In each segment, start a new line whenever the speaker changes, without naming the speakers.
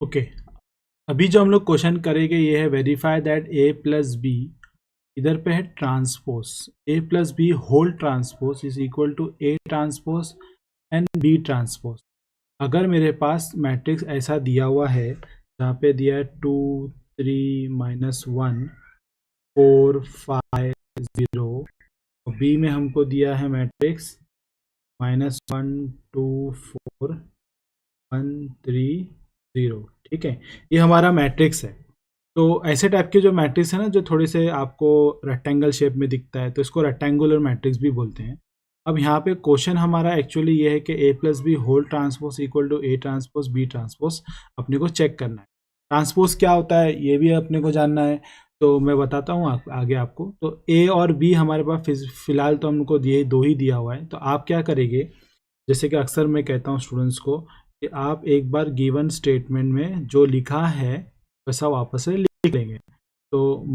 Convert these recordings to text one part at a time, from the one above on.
Okay, अभी जो हम लोग क्वेश्चन करेंगे ये है verify that A plus B, इधर पे है transpose, A plus B whole transpose is equal to A transpose and B transpose. अगर मेरे पास मैट्रिक्स ऐसा दिया हुआ है जहाँ पे दिया है 2 3 -1 4 5 0, बी में हमको दिया है मैट्रिक्स -1 2 4 1 3 0। ठीक है, ये हमारा मैट्रिक्स है। तो ऐसे टाइप के जो मैट्रिक्स है ना, जो थोड़े से आपको रेक्टेंगल शेप में दिखता है, तो इसको रेक्टेंगुलर मैट्रिक्स भी बोलते हैं। अब यहाँ पे क्वेश्चन हमारा एक्चुअली ये है कि A plus B whole transpose equal to A transpose B transpose अपने को चेक करना है। ट्रांसपोज क्या होता है ये भी अपने को जानना है, तो मैं बताता हूँ आगे आपको। तो ए और बी हमारे पास फिलहाल तो हमको ये दो ही दिया हुआ है। तो आप क्या करेंगे, जैसे कि अक्सर मैं कहता हूँ स्टूडेंट्स को कि आप एक बार गिवन स्टेटमेंट में जो लिखा है वैसा वापस से लिख लेंगे। तो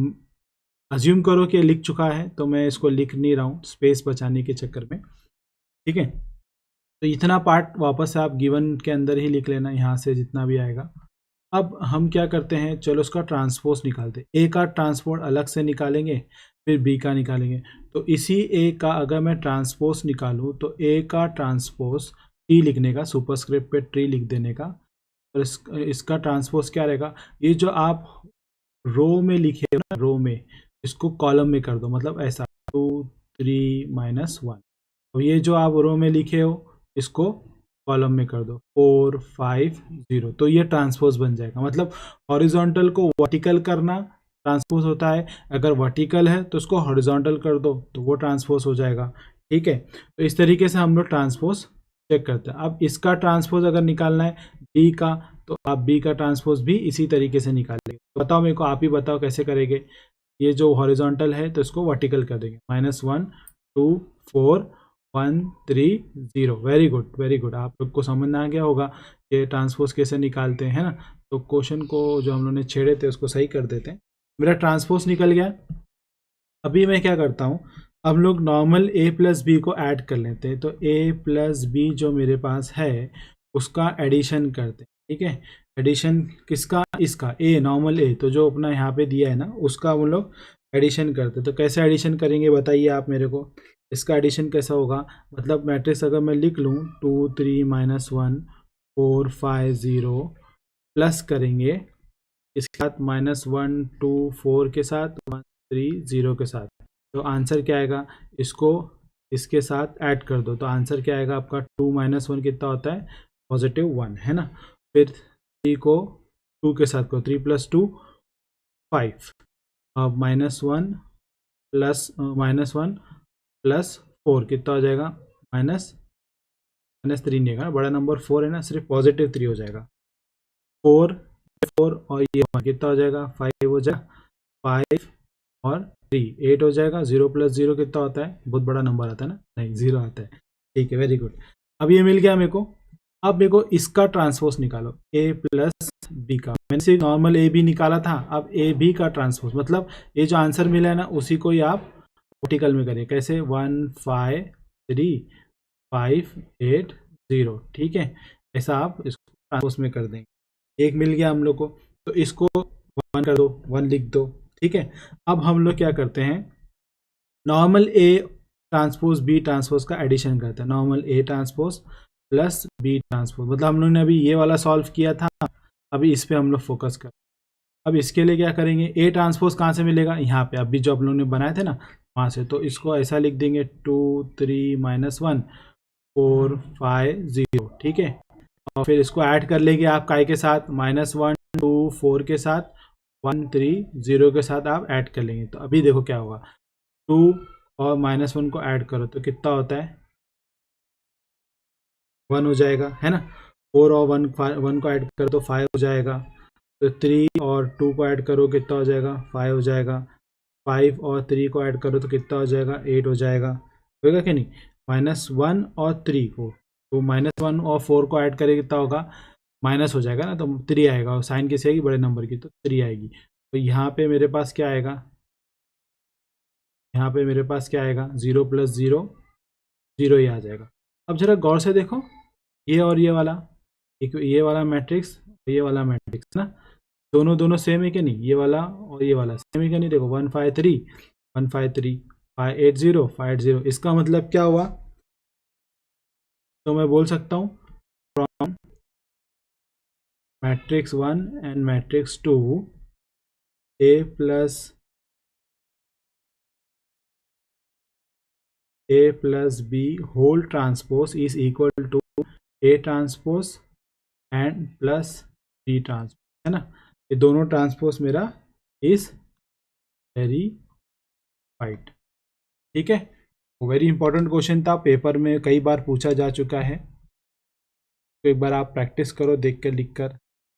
अज्यूम करो कि लिख चुका है, तो मैं इसको लिख नहीं रहा हूँ स्पेस बचाने के चक्कर में। ठीक है, तो इतना पार्ट वापस से आप गिवन के अंदर ही लिख लेना, यहाँ से जितना भी आएगा। अब हम क्या करते हैं, चलो उसका ट्रांसपोज निकालते हैं। ए का ट्रांसपोज अलग से निकालेंगे, फिर बी का निकालेंगे। तो इसी ए का अगर मैं ट्रांसपोज निकालूं तो ए का ट्रांसपोज टी लिखने का, सुपरस्क्रिप्ट पे ट्री लिख देने का, और इसका ट्रांसपोज क्या रहेगा, ये जो आप रो में लिखे हो ना, रो में, इसको कॉलम में कर दो, मतलब ऐसा 2 3 -1। तो ये जो आप रो में लिखे हो इसको कॉलम में कर दो 4 5 0। तो ये ट्रांसपोज बन जाएगा। मतलब हॉरिजॉन्टल को वर्टिकल करना ट्रांसपोज होता है, अगर वर्टिकल है तो उसको हॉरिजॉन्टल कर दो तो वो ट्रांसपोज हो जाएगा। ठीक है, तो इस तरीके से हम लोग ट्रांसपोज चेक करते हैं। अब इसका ट्रांसपोज अगर निकालना है बी का, तो आप बी का ट्रांसपोज भी इसी तरीके से निकालेंगे। तो बताओ मेरे को, आप ही बताओ कैसे करेंगे। ये जो हॉरिजॉन्टल है तो इसको वर्टिकल कर देंगे, -1 2 4 1 3 0। वेरी गुड वेरी गुड, आप लोग को समझ में आ गया होगा कि ट्रांसपोज कैसे निकालते हैं ना। तो क्वेश्चन को जो हम लोग ने छेड़े थे उसको सही कर देते हैं। मेरा ट्रांसपोज निकल गया। अभी मैं क्या करता हूँ, अब लोग नॉर्मल ए प्लस बी को ऐड कर लेते हैं। तो ए प्लस बी जो मेरे पास है उसका एडिशन करते हैं। ठीक है, एडिशन किसका, इसका ए, नॉर्मल ए, तो जो अपना यहाँ पे दिया है ना उसका हम लोग एडिशन करते हैं। तो कैसे एडिशन करेंगे बताइए आप मेरे को। इसका एडिशन कैसा होगा, मतलब मैट्रिक्स अगर मैं लिख लूँ 2 3 -1 4 5 0, प्लस करेंगे इसके साथ -1 2 4 के साथ 1 3 0 के साथ, तो आंसर क्या आएगा, इसको इसके साथ ऐड कर दो तो आंसर क्या आएगा आपका 2 -1 कितना होता है, +1 है ना। फिर 3 को 2 के साथ को 3 + 2 5, अब -1 प्लस 4 कितना हो जाएगा, -3 नहीं आएगा, बड़ा नंबर 4 है ना, सिर्फ +3 हो जाएगा। 4 और ये 1 कितना हो जाएगा, 5 हो जाएगा, 5 और 3 8 हो जाएगा। 0 + 0 कितना होता है, बहुत बड़ा नंबर आता है ना, नहीं 0 आता है। ठीक है, वेरी गुड। अब ये मिल गया मेरे को। अब मेरे को इसका ट्रांसपोज निकालो, ए प्लस बी का। मैंने सिर्फ नॉर्मल ए बी निकाला था, अब ए बी का ट्रांसपोज, मतलब ये जो आंसर मिला है ना उसी को ही आप वर्टिकल में करिए। कैसे, 1 5 3 5 8 0। ठीक है, ऐसा आप इसको ट्रांसपोज में कर देंगे। एक मिल गया हम लोग को, तो इसको 1 कर दो, 1 लिख दो। ठीक है, अब हम लोग क्या करते हैं, normal A transpose B transpose का एडिशन करते हैं। Normal A transpose plus B transpose, मतलब हम लोग ने अभी ये वाला सॉल्व किया था, अभी इस पे हम लोग फोकस कर। अब इसके लिए क्या करेंगे, ए ट्रांसपोज कहाँ से मिलेगा, यहाँ पे अभी जो हम लोग ने बनाए थे ना वहाँ से। तो इसको ऐसा लिख देंगे 2 3 -1 4 5 0। ठीक है, और फिर इसको ऐड कर लेंगे आप काय के साथ, -1 2 4 के साथ 1 3 0 के साथ आप ऐड कर लेंगे। तो अभी देखो क्या होगा, 2 और -1 को ऐड करो तो कितना होता है, 1 हो जाएगा, है ना। 4 और 1 को ऐड करो तो 5 हो जाएगा। तो 3 और 2 को ऐड करो कितना हो जाएगा, 5 हो जाएगा। 5 और 3 को ऐड करो तो कितना हो जाएगा, 8 हो जाएगा। होगा कि नहीं, -1 और 3 को, तो -1 और 4 को ऐड करें कितना होगा, माइनस हो जाएगा ना, तो 3 आएगा, और साइन किसी आएगी, बड़े नंबर की, तो 3 आएगी। तो यहाँ पे मेरे पास क्या आएगा, यहाँ पे मेरे पास क्या आएगा, 0 + 0 0 ही आ जाएगा। अब जरा गौर से देखो, ये और ये वाला, एक ये वाला मैट्रिक्स, ये वाला मैट्रिक्स ना, दोनों सेम है कि नहीं, ये वाला और ये वाला सेम है कि नहीं, देखो 153 153 580 580, इसका मतलब क्या हुआ, तो मैं बोल सकता हूँ from matrix 1 and matrix 2 A plus B whole transpose is equal to A transpose and plus B transpose, है ना, ये दोनों ट्रांसपोज मेरा इज वेरीफाइड। ठीक है, वेरी इंपॉर्टेंट क्वेश्चन था, पेपर में कई बार पूछा जा चुका है, तो एक बार आप प्रैक्टिस करो देख कर लिख कर।